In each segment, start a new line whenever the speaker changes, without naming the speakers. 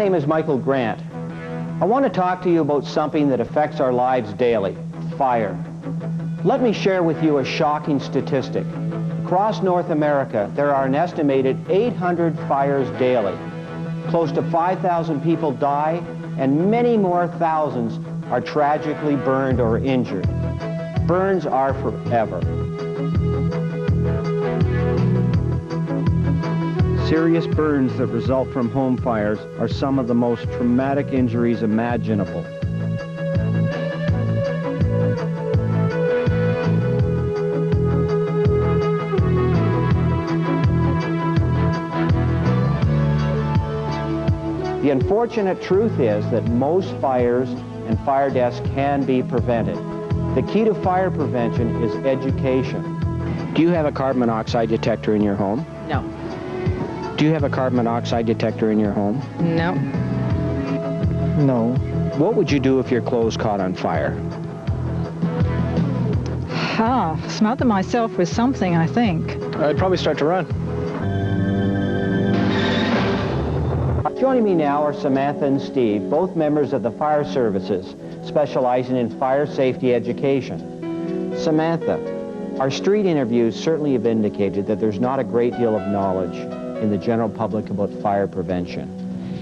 name is Michael Grant. I want to talk to you about something that affects our lives daily, fire. Let me share with you a shocking statistic. Across North America, there are an estimated 800 fires daily. Close to 5,000 people die, and many more thousands are tragically burned or injured. Burns are forever. Serious burns that result from home fires are some of the most traumatic injuries imaginable. The unfortunate truth is that most fires and fire deaths can be prevented. The key to fire prevention is education. Do you have a carbon monoxide detector in your home?
No.
Do you have a carbon monoxide detector in your home?
No.
No. What would you do if your clothes caught on fire?
Smother myself with something, I think.
I'd probably start to run.
Joining me now are Samantha and Steve, both members of the fire services, specializing in fire safety education. Samantha, our street interviews certainly have indicated that there's not a great deal of knowledge in the general public about fire prevention.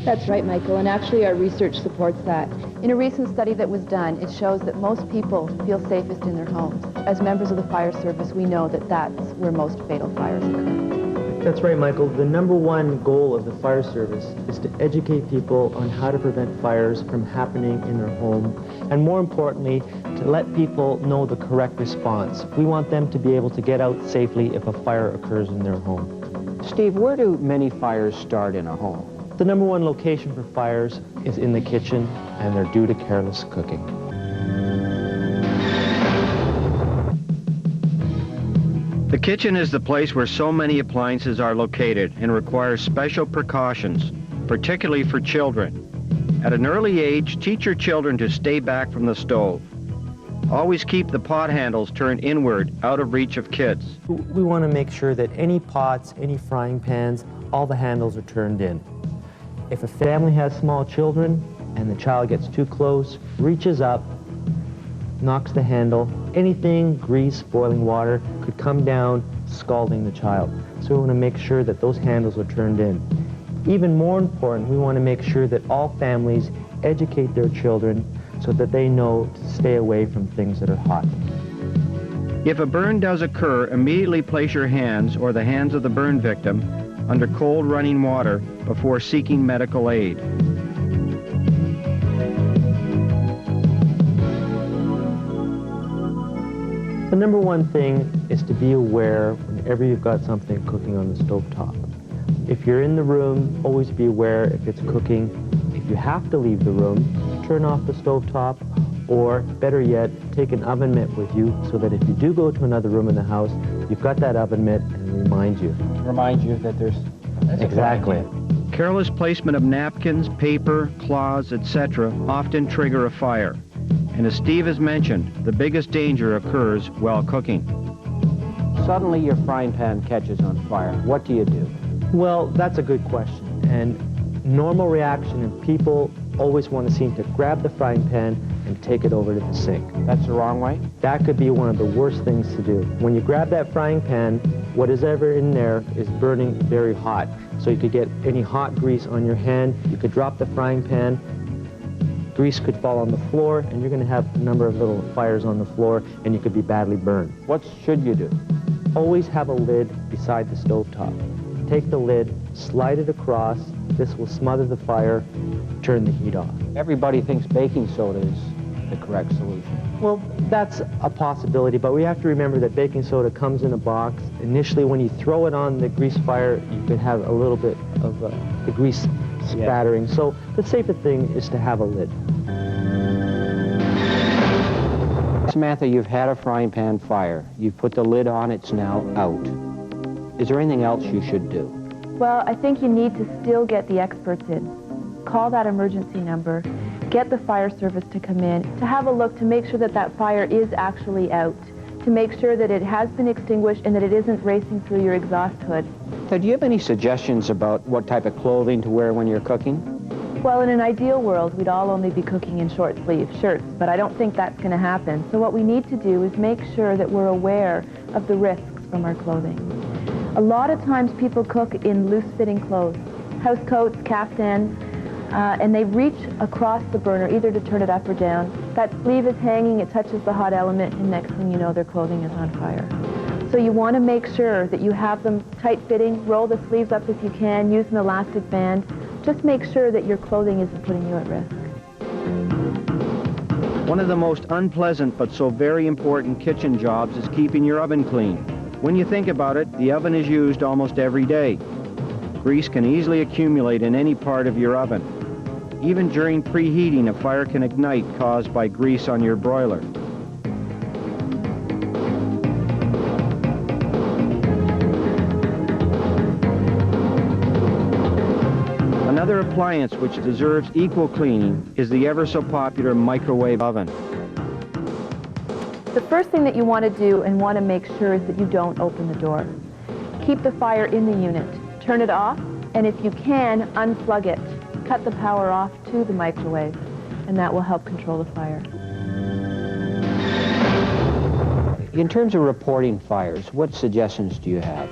That's right, Michael, and actually our research supports that. In a recent study that was done, it shows that most people feel safest in their homes. As members of the fire service, we know that that's where most fatal fires occur.
That's right, Michael. The number one goal of the fire service is to educate people on how to prevent fires from happening in their home, and more importantly, to let people know the correct response. We want them to be able to get out safely if a fire occurs in their home.
Steve, where do many fires start in a home?
The number one location for fires is in the kitchen, and they're due to careless cooking.
The kitchen is the place where so many appliances are located and requires special precautions, particularly for children. At an early age, teach your children to stay back from the stove. Always keep the pot handles turned inward, out of reach of kids.
We want to make sure that any pots, any frying pans, all the handles are turned in. If a family has small children and the child gets too close, reaches up, knocks the handle, anything, grease, boiling water, could come down, scalding the child. So we want to make sure that those handles are turned in. Even more important, we want to make sure that all families educate their children so that they know to stay away from things that are hot.
If a burn does occur, immediately place your hands or the hands of the burn victim under cold running water before seeking medical aid.
The number one thing is to be aware whenever you've got something cooking on the stovetop. If you're in the room, always be aware if it's cooking. If you have to leave the room, turn off the stovetop, or better yet, take an oven mitt with you so that if you do go to another room in the house, you've got that oven mitt and it reminds you.
Remind you that there's...
Exactly.
Careless placement of napkins, paper, cloths, etc. often trigger a fire. And as Steve has mentioned, the biggest danger occurs while cooking. Suddenly your frying pan catches on fire. What do you do?
Well, that's a good question. And normal reaction, and people always want to seem to grab the frying pan and take it over to the sink.
That's the wrong way?
That could be one of the worst things to do. When you grab that frying pan, what is ever in there is burning very hot. So you could get any hot grease on your hand, you could drop the frying pan, grease could fall on the floor, and you're going to have a number of little fires on the floor, and you could be badly burned.
What should you do?
Always have a lid beside the stovetop. Take the lid, slide it across. This will smother the fire, turn the heat off.
Everybody thinks baking soda is the correct solution.
Well, that's a possibility, but we have to remember that baking soda comes in a box. Initially, when you throw it on the grease fire, you could have a little bit of the grease spattering. Yeah. So the safer thing is to have a lid.
Samantha, you've had a frying pan fire. You've put the lid on, it's now out. Is there anything else you should do?
Well, I think you need to still get the experts in. Call that emergency number, get the fire service to come in, to have a look to make sure that that fire is actually out, to make sure that it has been extinguished and that it isn't racing through your exhaust hood.
So do you have any suggestions about what type of clothing to wear when you're cooking?
Well, in an ideal world, we'd all only be cooking in short-sleeve shirts, but I don't think that's going to happen. So what we need to do is make sure that we're aware of the risks from our clothing. A lot of times people cook in loose-fitting clothes, house coats, caftans, and they reach across the burner either to turn it up or down. That sleeve is hanging, it touches the hot element, and next thing you know, their clothing is on fire. So you want to make sure that you have them tight-fitting, roll the sleeves up if you can, use an elastic band. Just make sure that your clothing isn't putting you at risk.
One of the most unpleasant but so very important kitchen jobs is keeping your oven clean. When you think about it, the oven is used almost every day. Grease can easily accumulate in any part of your oven. Even during preheating, a fire can ignite caused by grease on your broiler. Another appliance which deserves equal cleaning is the ever so popular microwave oven.
The first thing that you want to do and want to make sure is that you don't open the door. Keep the fire in the unit. Turn it off, and if you can, unplug it. Cut the power off to the microwave, and that will help control the fire.
In terms of reporting fires, what suggestions do you have?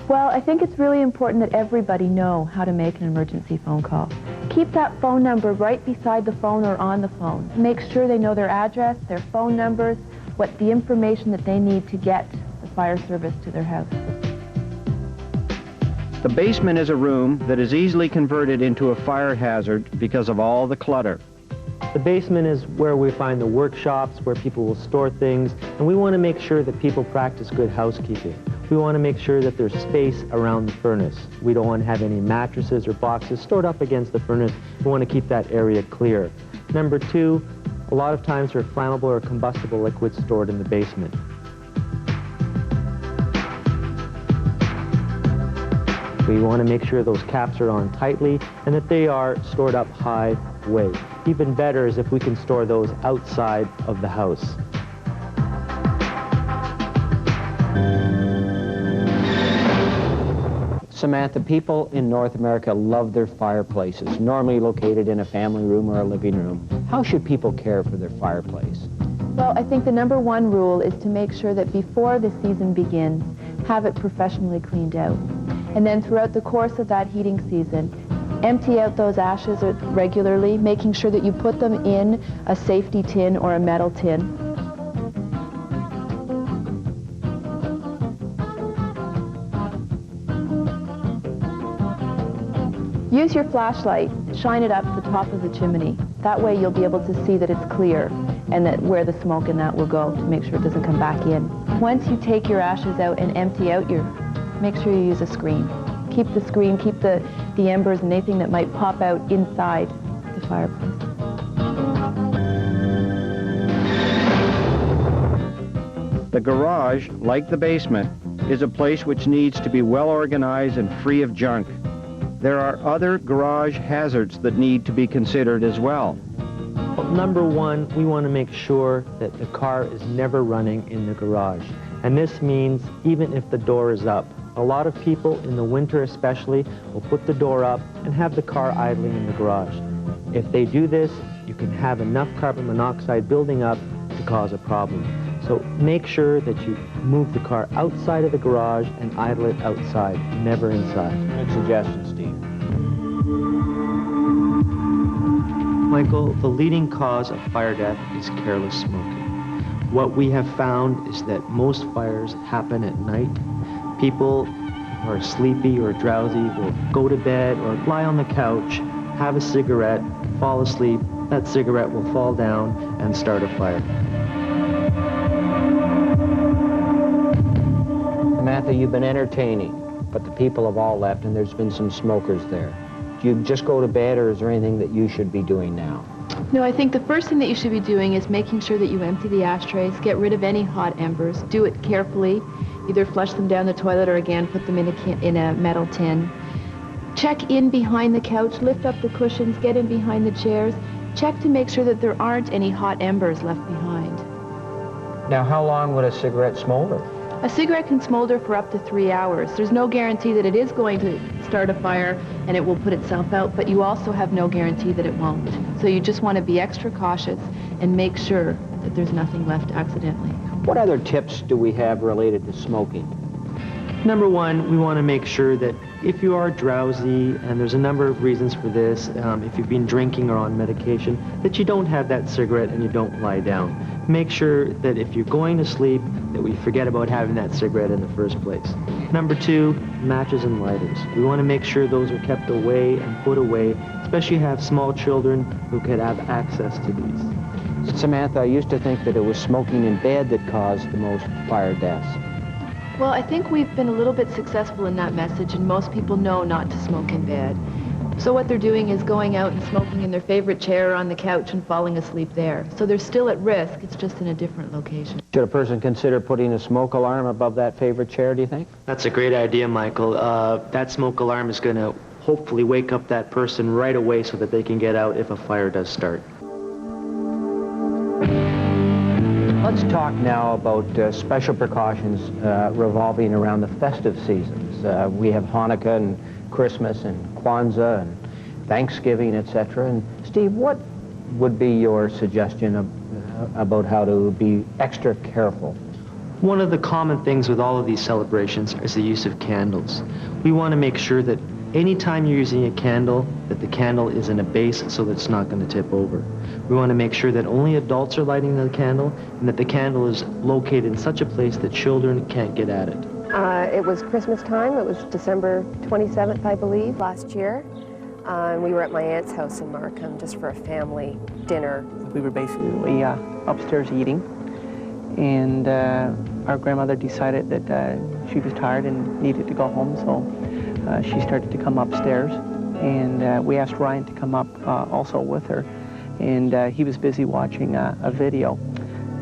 Well, I think it's really important that everybody know how to make an emergency phone call. Keep that phone number right beside the phone or on the phone. Make sure they know their address, their phone numbers, what the information that they need to get the fire service to their house.
The basement is a room that is easily converted into a fire hazard because of all the clutter.
The basement is where we find the workshops, where people will store things, and we want to make sure that people practice good housekeeping. We want to make sure that there's space around the furnace. We don't want to have any mattresses or boxes stored up against the furnace. We want to keep that area clear. Number two, a lot of times there are flammable or combustible liquids stored in the basement. We want to make sure those caps are on tightly and that they are stored up high way. Even better is if we can store those outside of the house.
Samantha, people in North America love their fireplaces, normally located in a family room or a living room. How should people care for their fireplace?
Well, I think the number one rule is to make sure that before the season begins, have it professionally cleaned out. And then throughout the course of that heating season, empty out those ashes regularly, making sure that you put them in a safety tin or a metal tin. Use your flashlight, shine it up the top of the chimney. That way you'll be able to see that it's clear and that where the smoke and that will go to make sure it doesn't come back in. Once you take your ashes out and empty out make sure you use a screen. Keep the screen, keep the embers and anything that might pop out inside the fireplace.
The garage, like the basement, is a place which needs to be well organized and free of junk. There are other garage hazards that need to be considered as well.
Well, number one, we want to make sure that the car is never running in the garage. And this means even if the door is up. A lot of people, in the winter especially, will put the door up and have the car idling in the garage. If they do this, you can have enough carbon monoxide building up to cause a problem. So make sure that you move the car outside of the garage and idle it outside, never inside.
Good suggestion, Steve.
Michael, the leading cause of fire death is careless smoking. What we have found is that most fires happen at night. People who are sleepy or drowsy will go to bed or lie on the couch, have a cigarette, fall asleep. That cigarette will fall down and start a fire.
Samantha, you've been entertaining, but the people have all left and there's been some smokers there. Do you just go to bed, or is there anything that you should be doing now?
No, I think the first thing that you should be doing is making sure that you empty the ashtrays, get rid of any hot embers, do it carefully, either flush them down the toilet or again put them in a metal tin. Check in behind the couch, lift up the cushions, get in behind the chairs, check to make sure that there aren't any hot embers left behind.
Now, how long would a cigarette smolder?
A cigarette can smolder for up to 3 hours. There's no guarantee that it is going to start start a fire and it will put itself out, but you also have no guarantee that it won't. So you just want to be extra cautious and make sure that there's nothing left accidentally.
What other tips do we have related to smoking?
Number one, we want to make sure that if you are drowsy, and there's a number of reasons for this, if you've been drinking or on medication, that you don't have that cigarette and you don't lie down. Make sure that if you're going to sleep, that we forget about having that cigarette in the first place. Number two, matches and lighters. We want to make sure those are kept away and put away, especially if you have small children who could have access to these.
Samantha, I used to think that it was smoking in bed that caused the most fire deaths.
Well, I think we've been a little bit successful in that message, and most people know not to smoke in bed. So what they're doing is going out and smoking in their favorite chair or on the couch and falling asleep there. So they're still at risk, it's just in a different location.
Should a person consider putting a smoke alarm above that favorite chair, do you think?
That's a great idea, Michael. That smoke alarm is going to hopefully wake up that person right away so that they can get out if a fire does start.
Let's talk now about special precautions revolving around the festive seasons. We have Hanukkah and Christmas and Kwanzaa and Thanksgiving, etc. And Steve, what would be your suggestion about how to be extra careful?
One of the common things with all of these celebrations is the use of candles. We want to make sure that anytime you're using a candle, that the candle is in a base so that it's not going to tip over. We want to make sure that only adults are lighting the candle and that the candle is located in such a place that children can't get at it.
It was Christmas time. It was December 27th, I believe, last year. We were at my aunt's house in Markham just for a family dinner.
We were basically upstairs eating, and our grandmother decided that she was tired and needed to go home, so she started to come upstairs, and we asked Ryan to come up also with her, and he was busy watching a video,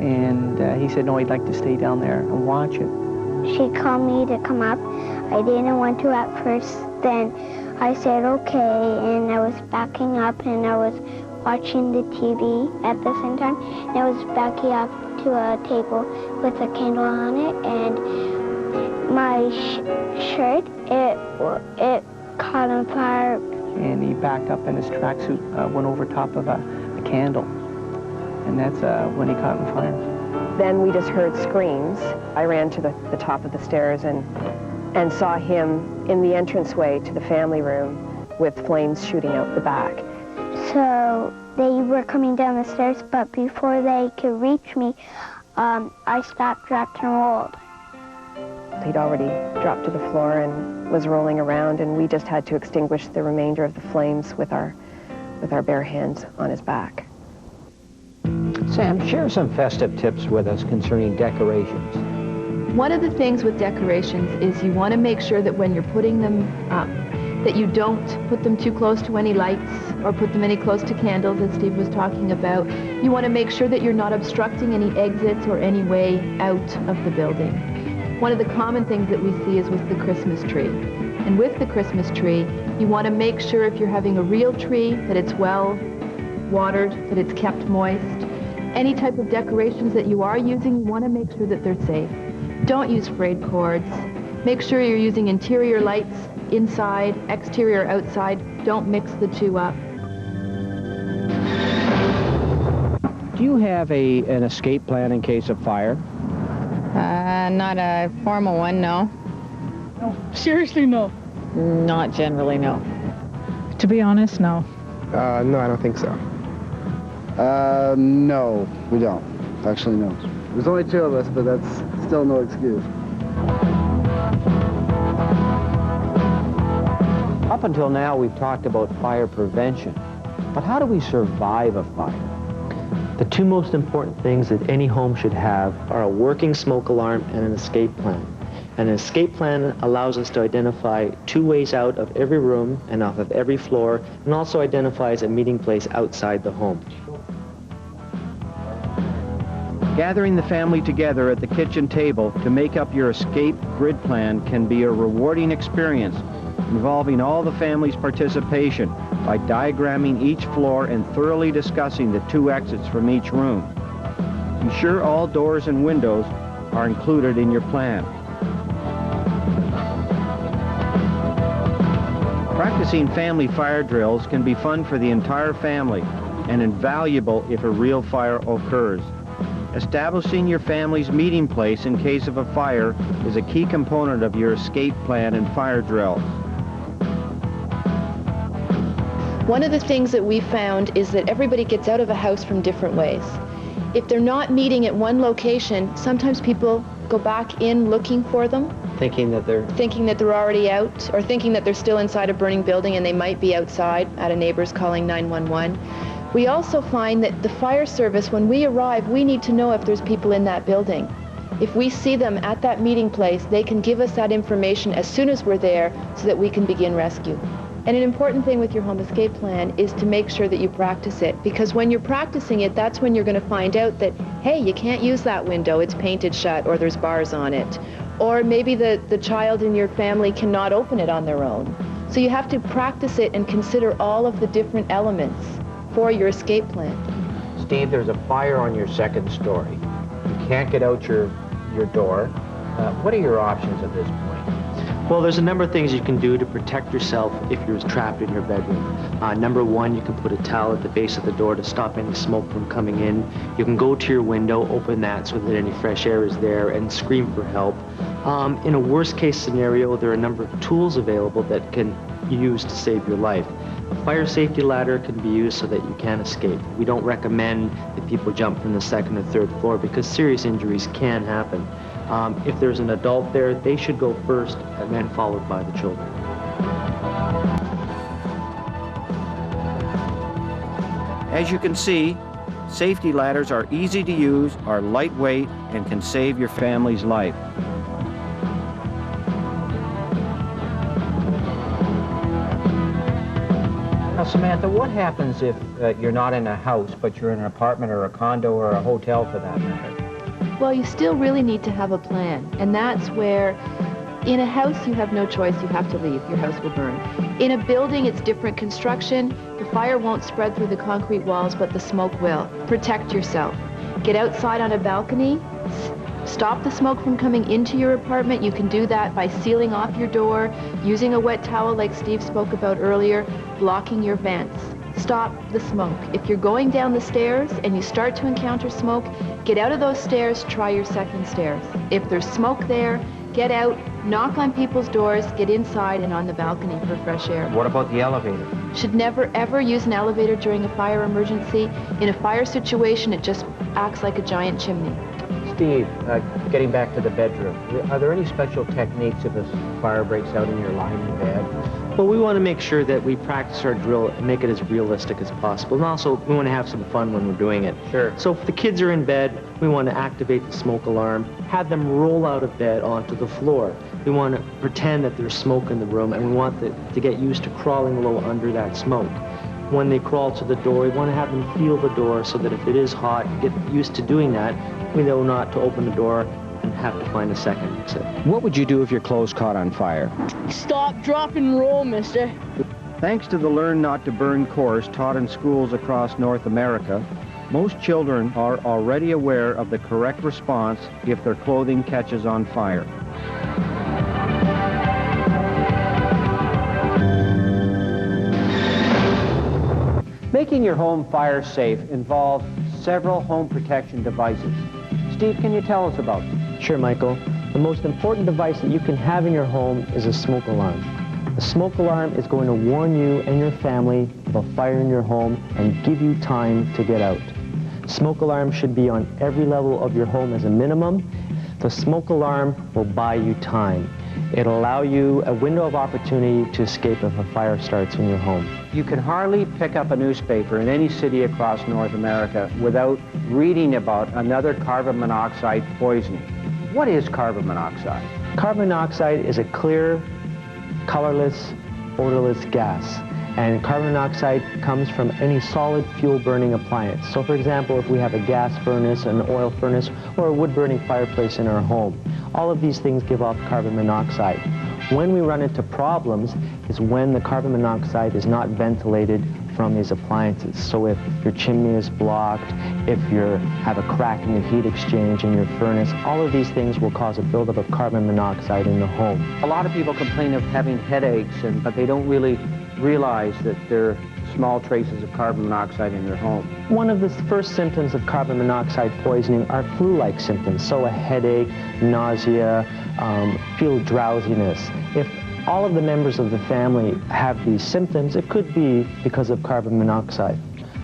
and he said no, he'd like to stay down there and watch it.
She called me to come up. I didn't want to at first. Then I said okay, and I was backing up and I was watching the TV at the same time. And I was backing up to a table with a candle on it, and my shirt, it caught on fire.
And he backed up and his tracksuit went over top of a candle, and that's when he caught on fire.
Then we just heard screams. I ran to the top of the stairs and saw him in the entranceway to the family room with flames shooting out the back.
So they were coming down the stairs, but before they could reach me, I stopped, dropped, and rolled.
He'd already dropped to the floor and was rolling around, and we just had to extinguish the remainder of the flames with our bare hands on his back.
Sam, share some festive tips with us concerning decorations.
One of the things with decorations is you want to make sure that when you're putting them up, that you don't put them too close to any lights or put them any close to candles, as Steve was talking about. You want to make sure that you're not obstructing any exits or any way out of the building. One of the common things that we see is with the Christmas tree. And with the Christmas tree, you want to make sure if you're having a real tree that it's well watered, that it's kept moist. Any type of decorations that you are using, you want to make sure that they're safe. Don't use frayed cords. Make sure you're using interior lights inside, exterior outside. Don't mix the two up.
Do you have an escape plan in case of fire?
Not a formal one, no.
No, seriously, no.
Not generally, no. To be honest, no.
No, I don't think so. No, we don't. Actually, no. There's only two of us, but that's still no excuse.
Up until now, we've talked about fire prevention, but how do we survive a fire?
The two most important things that any home should have are a working smoke alarm and an escape plan. An escape plan allows us to identify 2 ways out of every room and off of every floor, and also identifies a meeting place outside the home.
Gathering the family together at the kitchen table to make up your escape grid plan can be a rewarding experience involving all the family's participation by diagramming each floor and thoroughly discussing the 2 exits from each room. Ensure all doors and windows are included in your plan. Practicing family fire drills can be fun for the entire family and invaluable if a real fire occurs. Establishing your family's meeting place in case of a fire is a key component of your escape plan and fire drill.
One of the things that we found is that everybody gets out of a house from different ways. If they're not meeting at one location, sometimes people go back in looking for them,
Thinking that they're
already out, or thinking that they're still inside a burning building and they might be outside at a neighbor's calling 911. We also find that the fire service, when we arrive, we need to know if there's people in that building. If we see them at that meeting place, they can give us that information as soon as we're there so that we can begin rescue. And an important thing with your home escape plan is to make sure that you practice it, because when you're practicing it, that's when you're going to find out that, hey, you can't use that window, it's painted shut, or there's bars on it. Or maybe the child in your family cannot open it on their own. So you have to practice it and consider all of the different elements for your escape plan.
Steve, there's a fire on your second story. You can't get out your door. What are your options at this point?
Well, there's a number of things you can do to protect yourself if you're trapped in your bedroom. Number one, you can put a towel at the base of the door to stop any smoke from coming in. You can go to your window, open that so that any fresh air is there, and scream for help. In a worst case scenario, there are a number of tools available that can use to save your life. A fire safety ladder can be used so that you can escape. We don't recommend that people jump from the second or third floor because serious injuries can happen. If there's an adult there, they should go first and then followed by the children.
As you can see, safety ladders are easy to use, are lightweight, and can save your family's life. Now, Samantha, what happens if you're not in a house, but you're in an apartment or a condo or a hotel for that matter?
Well, you still really need to have a plan, and that's where in a house you have no choice, you have to leave, your house will burn. In a building, it's different construction. The fire won't spread through the concrete walls, but the smoke will. Protect yourself. Get outside on a balcony, stop the smoke from coming into your apartment. You can do that by sealing off your door, using a wet towel like Steve spoke about earlier, blocking your vents. Stop the smoke. If you're going down the stairs and you start to encounter smoke, get out of those stairs, try your second stairs. If there's smoke there, get out, knock on people's doors, get inside and on the balcony for fresh air.
What about the elevator?
Should never ever use an elevator during a fire emergency. In a fire situation, it just acts like a giant chimney.
Steve, getting back to the bedroom, are there any special techniques if a fire breaks out and you're lying in bed?
Well, we want to make sure that we practice our drill and make it as realistic as possible. And also, we want to have some fun when we're doing it.
Sure.
So if the kids are in bed, we want to activate the smoke alarm, have them roll out of bed onto the floor. We want to pretend that there's smoke in the room, and we want to get used to crawling low under that smoke. When they crawl to the door, we want to have them feel the door so that if it is hot, get used to doing that. We know not to open the door and have to find a second exit.
What would you do if your clothes caught on fire?
Stop, drop, and roll, mister.
Thanks to the Learn Not to Burn course taught in schools across North America, most children are already aware of the correct response if their clothing catches on fire. Making your home fire safe involves several home protection devices. Steve, can you tell us about them?
Sure, Michael. The most important device that you can have in your home is a smoke alarm. A smoke alarm is going to warn you and your family of a fire in your home and give you time to get out. Smoke alarms should be on every level of your home as a minimum. The smoke alarm will buy you time. It'll allow you a window of opportunity to escape if a fire starts in your home.
You can hardly pick up a newspaper in any city across North America without reading about another carbon monoxide poisoning. What is carbon monoxide?
Carbon monoxide is a clear, colorless, odorless gas. And carbon monoxide comes from any solid fuel burning appliance. So for example, if we have a gas furnace, an oil furnace, or a wood burning fireplace in our home, all of these things give off carbon monoxide. When we run into problems is when the carbon monoxide is not ventilated from these appliances. So if your chimney is blocked, if you have a crack in your heat exchange in your furnace, all of these things will cause a buildup of carbon monoxide in the home.
A lot of people complain of having headaches, but they don't really realize that there are small traces of carbon monoxide in their home.
One of the first symptoms of carbon monoxide poisoning are flu-like symptoms, so a headache, nausea, feel drowsiness. If all of the members of the family have these symptoms, it could be because of carbon monoxide.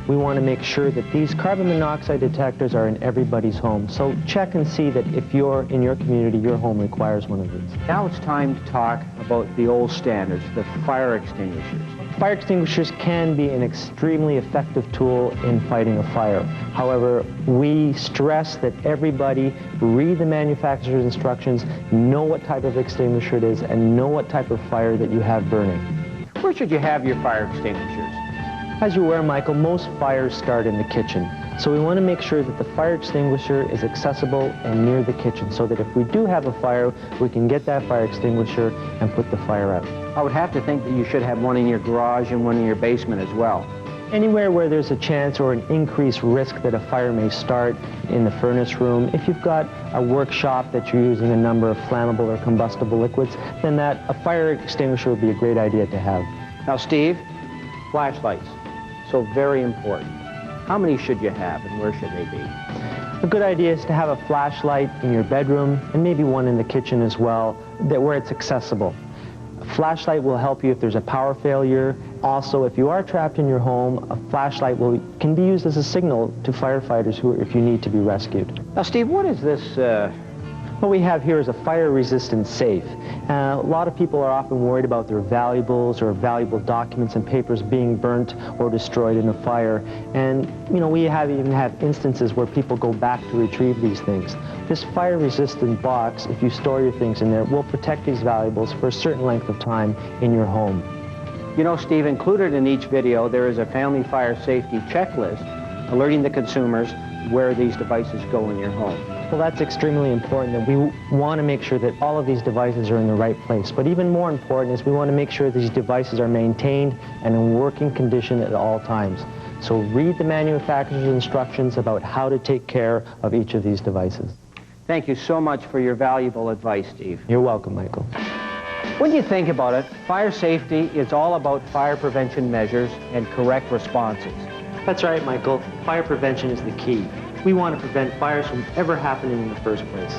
We want to make sure that these carbon monoxide detectors are in everybody's home. So check and see that if in your community, your home requires one of these.
Now it's time to talk about the old standards, the fire extinguishers.
Fire extinguishers can be an extremely effective tool in fighting a fire. However, we stress that everybody read the manufacturer's instructions, know what type of extinguisher it is, and know what type of fire that you have burning.
Where should you have your fire extinguishers?
As you're aware, Michael, most fires start in the kitchen. So we want to make sure that the fire extinguisher is accessible and near the kitchen so that if we do have a fire, we can get that fire extinguisher and put the fire out.
I would have to think that you should have one in your garage and one in your basement as well.
Anywhere where there's a chance or an increased risk that a fire may start in the furnace room, if you've got a workshop that you're using a number of flammable or combustible liquids, then a fire extinguisher would be a great idea to have.
Now, Steve, flashlights, so very important. How many should you have and where should they be?
A good idea is to have a flashlight in your bedroom and maybe one in the kitchen as well, where it's accessible. A flashlight will help you if there's a power failure. Also, if you are trapped in your home, a flashlight can be used as a signal to firefighters if you need to be rescued.
Now, Steve, what is this?
What we have here is a fire-resistant safe. A lot of people are often worried about their valuables or valuable documents and papers being burnt or destroyed in a fire. And, we even have instances where people go back to retrieve these things. This fire-resistant box, if you store your things in there, will protect these valuables for a certain length of time in your home.
You know, Steve, included in each video, there is a family fire safety checklist alerting the consumers where these devices go in your home.
Well, that's extremely important, that we want to make sure that all of these devices are in the right place. But even more important is we want to make sure these devices are maintained and in working condition at all times. So read the manufacturer's instructions about how to take care of each of these devices.
Thank you so much for your valuable advice, Steve.
You're welcome, Michael.
When you think about it, fire safety is all about fire prevention measures and correct responses.
That's right, Michael. Fire prevention is the key. We want to prevent fires from ever happening in the first place.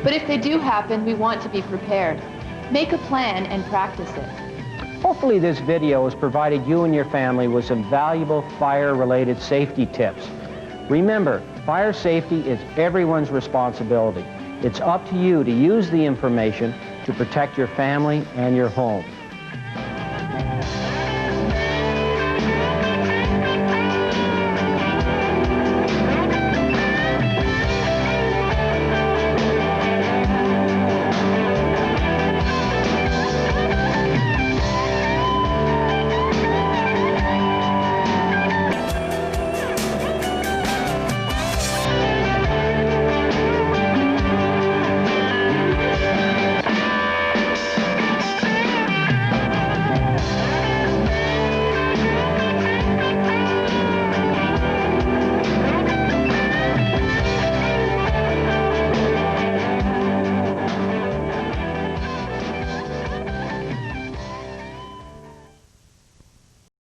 But if they do happen, we want to be prepared. Make a plan and practice it.
Hopefully this video has provided you and your family with some valuable fire-related safety tips. Remember, fire safety is everyone's responsibility. It's up to you to use the information to protect your family and your home.